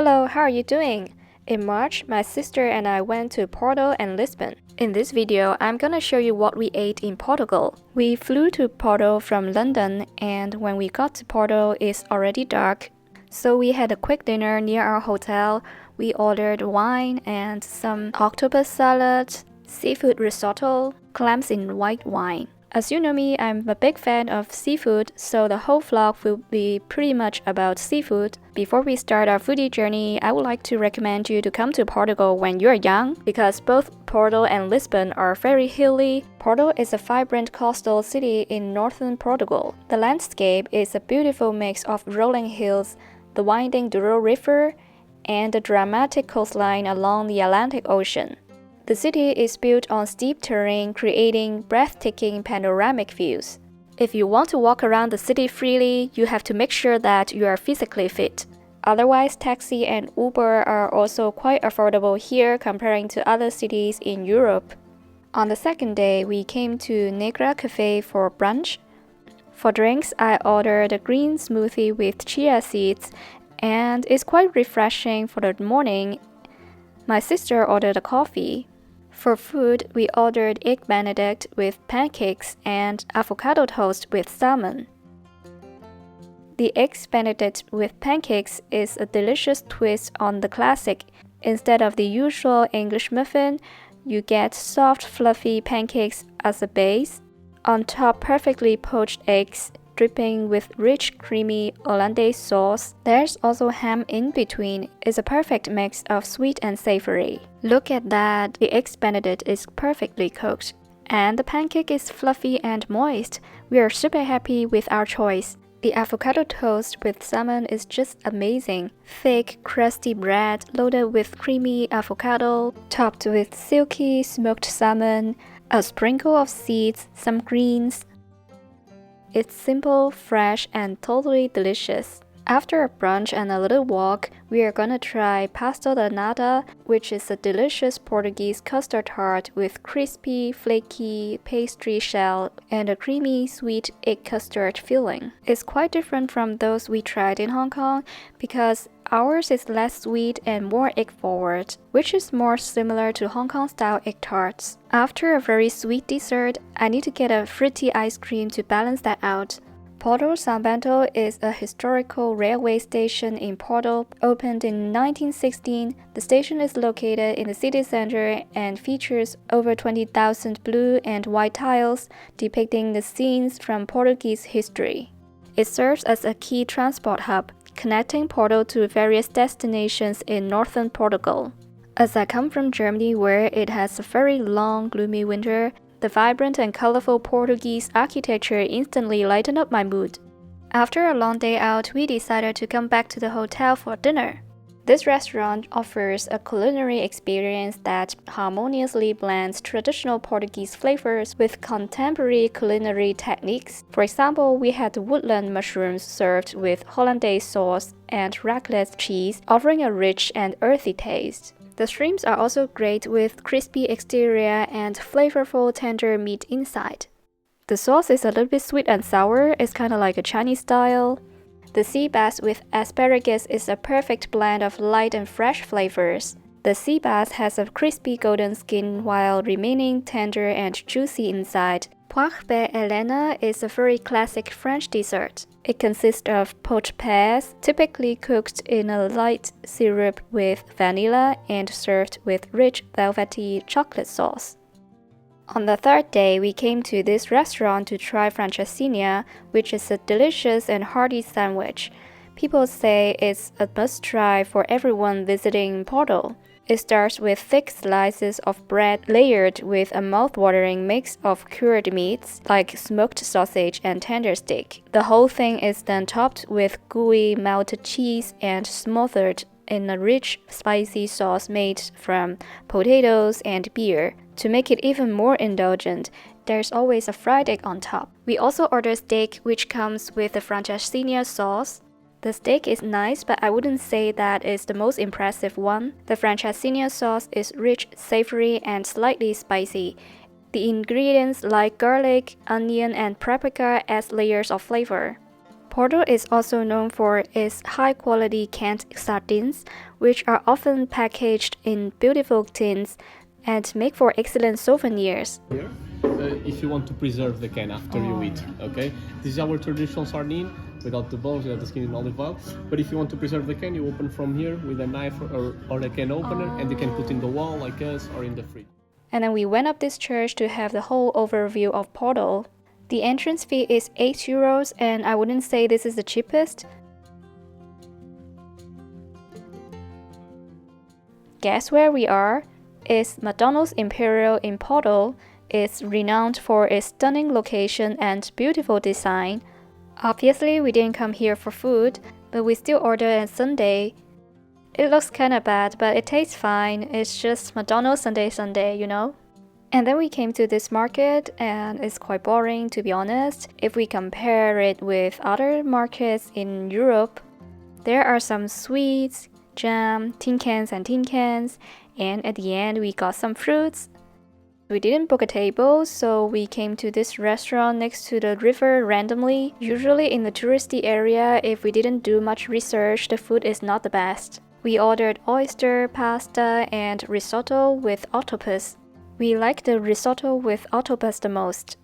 Hello, how are you doing? In March, my sister and I went to Porto and Lisbon. In this video, I'm gonna show you what we ate in Portugal. We flew to Porto from London, and when we got to Porto, it's already dark. So we had a quick dinner near our hotel. We ordered wine and some octopus salad, seafood risotto, clams in white wine. As you know me, I'm a big fan of seafood, so the whole vlog will be pretty much about seafood. Before we start our foodie journey, I would like to recommend you to come to Portugal when you're young, because both Porto and Lisbon are very hilly. Porto is a vibrant coastal city in northern Portugal. The landscape is a beautiful mix of rolling hills, the winding Douro River, and the dramatic coastline along the Atlantic Ocean. The city is built on steep terrain, creating breathtaking panoramic views. If you want to walk around the city freely, you have to make sure that you are physically fit. Otherwise, taxi and Uber are also quite affordable here comparing to other cities in Europe. On the second day, we came to Negra Cafe for brunch. For drinks, I ordered a green smoothie with chia seeds, and it's quite refreshing for the morning. My sister ordered a coffee. For food, we ordered egg benedict with pancakes and avocado toast with salmon. The eggs benedict with pancakes is a delicious twist on the classic. Instead of the usual English muffin, you get soft, fluffy pancakes as a base. On top, perfectly poached eggs, dripping with rich, creamy hollandaise sauce. There's also ham in between. It's a perfect mix of sweet and savory. Look at that, the eggs benedict is perfectly cooked. And the pancake is fluffy and moist. We are super happy with our choice. The avocado toast with salmon is just amazing. Thick, crusty bread loaded with creamy avocado, topped with silky smoked salmon, a sprinkle of seeds, some greens. It's simple, fresh, and totally delicious. After a brunch and a little walk, we are gonna try Pastel de Nata, which is a delicious Portuguese custard tart with crispy, flaky pastry shell and a creamy, sweet egg custard filling. It's quite different from those we tried in Hong Kong because ours is less sweet and more egg-forward, which is more similar to Hong Kong-style egg tarts. After a very sweet dessert, I need to get a fruity ice cream to balance that out. Porto São Bento is a historical railway station in Porto. Opened in 1916, the station is located in the city center and features over 20,000 blue and white tiles depicting the scenes from Portuguese history. It serves as a key transport hub, connecting Porto to various destinations in northern Portugal. As I come from Germany where it has a very long, gloomy winter, the vibrant and colorful Portuguese architecture instantly lightened up my mood. After a long day out, we decided to come back to the hotel for dinner. This restaurant offers a culinary experience that harmoniously blends traditional Portuguese flavors with contemporary culinary techniques. For example, we had woodland mushrooms served with hollandaise sauce and raclette cheese, offering a rich and earthy taste. The shrimps are also great with crispy exterior and flavorful tender meat inside. The sauce is a little bit sweet and sour, it's kind of like a Chinese style. The sea bass with asparagus is a perfect blend of light and fresh flavors. The sea bass has a crispy golden skin while remaining tender and juicy inside. Poire be Helena is a very classic French dessert. It consists of poached pears, typically cooked in a light syrup with vanilla and served with rich velvety chocolate sauce. On the third day, we came to this restaurant to try Francesinha, which is a delicious and hearty sandwich. People say it's a must-try for everyone visiting Porto. It starts with thick slices of bread layered with a mouth-watering mix of cured meats like smoked sausage and tender steak. The whole thing is then topped with gooey melted cheese and smothered in a rich, spicy sauce made from potatoes and beer. To make it even more indulgent, there's always a fried egg on top. We also ordered steak, which comes with the Francesinha sauce. The steak is nice, but I wouldn't say that it's the most impressive one. The Francesinha sauce is rich, savory, and slightly spicy. The ingredients like garlic, onion, and paprika add layers of flavor. Porto is also known for its high-quality canned sardines, which are often packaged in beautiful tins and make for excellent souvenirs. Here, if you want to preserve the can after you eat, okay? This is our traditional sardine, without the bones, without the skin in olive oil. But if you want to preserve the can, you open from here with a knife or a can opener, and you can put in the wall like us or in the fridge. And then we went up this church to have the whole overview of Porto. The entrance fee is €8, and I wouldn't say this is the cheapest. Guess where we are? It's McDonald's Imperial in Porto. It's renowned for its stunning location and beautiful design. Obviously, we didn't come here for food, but we still ordered a sundae. It looks kinda bad, but it tastes fine. It's just McDonald's sundae, you know? And then we came to this market, and it's quite boring, to be honest. If we compare it with other markets in Europe, there are some sweets, jam, tin cans, and at the end we got some fruits. We didn't book a table, so we came to this restaurant next to the river randomly. Usually in the touristy area, if we didn't do much research, the food is not the best. We ordered oyster, pasta, and risotto with octopus. We like the risotto with octopus the most.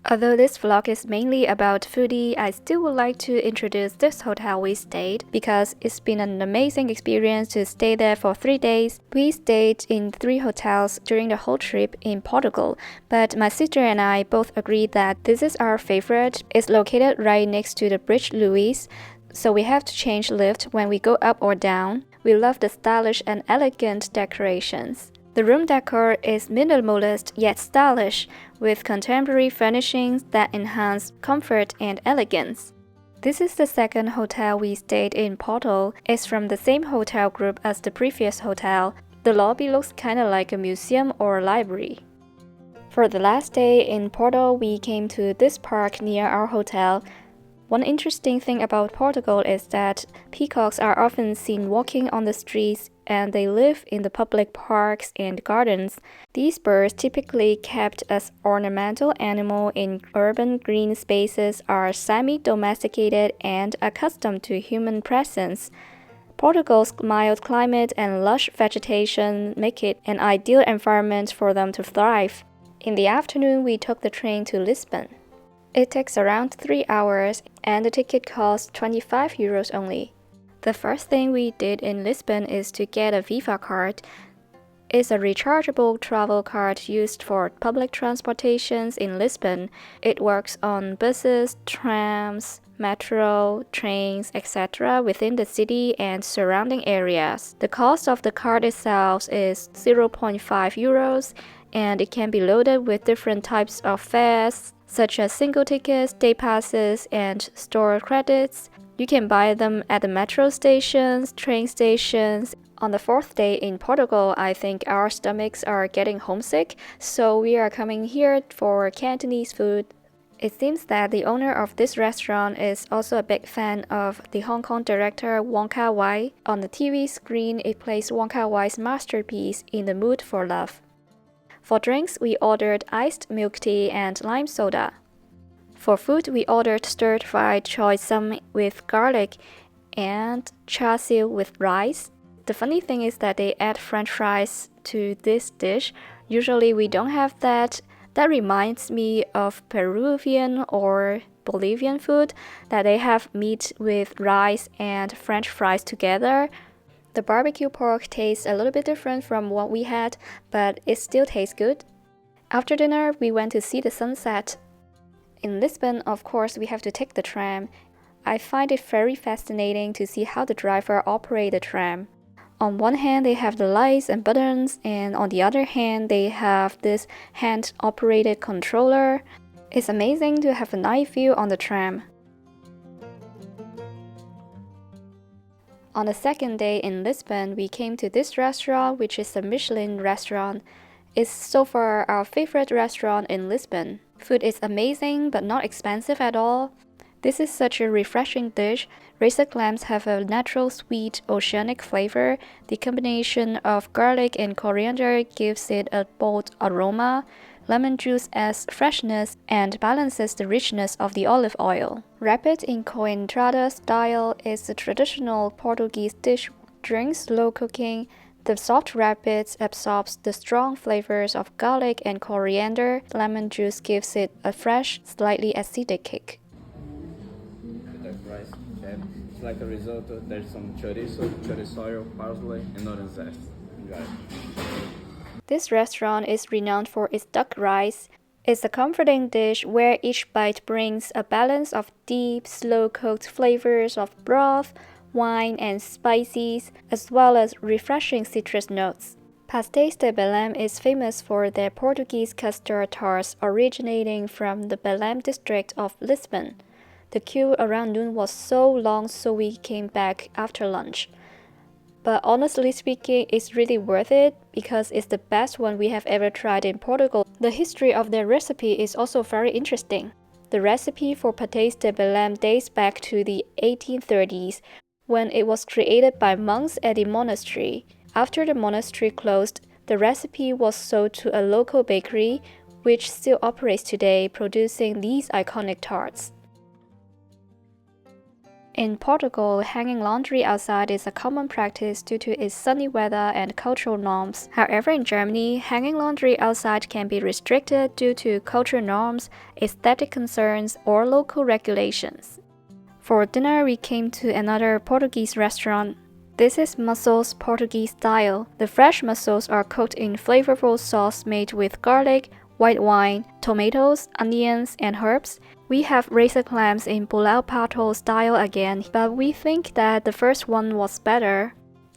Although this vlog is mainly about foodie, I still would like to introduce this hotel we stayed because it's been an amazing experience to stay there for 3 days. We stayed in 3 hotels during the whole trip in Portugal, but my sister and I both agreed that this is our favorite. It's located right next to the Bridge Louis, so we have to change lift when we go up or down. We love the stylish and elegant decorations. The room decor is minimalist yet stylish, with contemporary furnishings that enhance comfort and elegance. This is the second hotel we stayed in Porto. It's from the same hotel group as the previous hotel. The lobby looks kinda like a museum or a library. For the last day in Porto, we came to this park near our hotel. One interesting thing about Portugal is that peacocks are often seen walking on the streets, and they live in the public parks and gardens. These birds, typically kept as ornamental animals in urban green spaces, are semi-domesticated and accustomed to human presence. Portugal's mild climate and lush vegetation make it an ideal environment for them to thrive. In the afternoon, we took the train to Lisbon. It takes around 3 hours, and the ticket costs €25 only. The first thing we did in Lisbon is to get a Viva card. It's a rechargeable travel card used for public transportations in Lisbon. It works on buses, trams, metro, trains, etc. within the city and surrounding areas. The cost of the card itself is €0.5, and it can be loaded with different types of fares, such as single tickets, day passes, and store credits. You can buy them at the metro stations, train stations. On the 4th day in Portugal, I think our stomachs are getting homesick, so we are coming here for Cantonese food. It seems that the owner of this restaurant is also a big fan of the Hong Kong director Wong Kar-wai. On the TV screen, it plays Wong Kar-wai's masterpiece, In the Mood for Love. For drinks, we ordered iced milk tea and lime soda. For food, we ordered stir-fried choy sum with garlic and char siu with rice. The funny thing is that they add French fries to this dish. Usually we don't have that. That reminds me of Peruvian or Bolivian food, that they have meat with rice and French fries together. The barbecue pork tastes a little bit different from what we had, but it still tastes good. After dinner, we went to see the sunset. In Lisbon, of course, we have to take the tram. I find it very fascinating to see how the driver operates the tram. On one hand, they have the lights and buttons, and on the other hand, they have this hand-operated controller. It's amazing to have a night view on the tram. On the second day in Lisbon, we came to this restaurant, which is a Michelin restaurant. It's so far our favorite restaurant in Lisbon. Food is amazing, but not expensive at all. This is such a refreshing dish. Razor clams have a natural sweet oceanic flavor. The combination of garlic and coriander gives it a bold aroma. Lemon juice adds freshness and balances the richness of the olive oil. Rabbit in coentrada style is a traditional Portuguese dish. During slow cooking, the soft rabbit absorbs the strong flavors of garlic and coriander. Lemon juice gives it a fresh, slightly acidic kick. Rice, okay. It's like a risotto. There's some chorizo, chorizo oil, parsley, and orange zest. Enjoy. This restaurant is renowned for its duck rice. It's a comforting dish where each bite brings a balance of deep, slow-cooked flavors of broth, wine, and spices, as well as refreshing citrus notes. Pastel de Belém is famous for their Portuguese custard tarts originating from the Belém district of Lisbon. The queue around noon was so long, so we came back after lunch. But honestly speaking, it's really worth it because it's the best one we have ever tried in Portugal. The history of their recipe is also very interesting. The recipe for Pastel de Belém dates back to the 1830s, when it was created by monks at the monastery. After the monastery closed, the recipe was sold to a local bakery, which still operates today, producing these iconic tarts. In Portugal, hanging laundry outside is a common practice due to its sunny weather and cultural norms. However, in Germany, hanging laundry outside can be restricted due to cultural norms, aesthetic concerns, or local regulations. For dinner, we came to another Portuguese restaurant. This is mussels Portuguese style. The fresh mussels are cooked in flavorful sauce made with garlic, white wine, tomatoes, onions, and herbs. We have razor clams in pulau pato style again, but we think that the first one was better.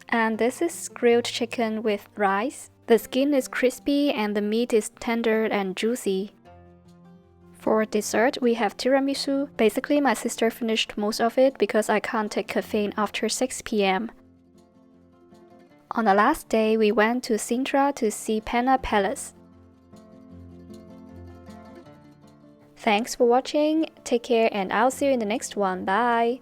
And this is grilled chicken with rice. The skin is crispy and the meat is tender and juicy. For dessert, we have tiramisu. Basically, my sister finished most of it because I can't take caffeine after 6 p.m. On the last day, we went to Sintra to see Pena Palace. Thanks for watching, take care, and I'll see you in the next one. Bye!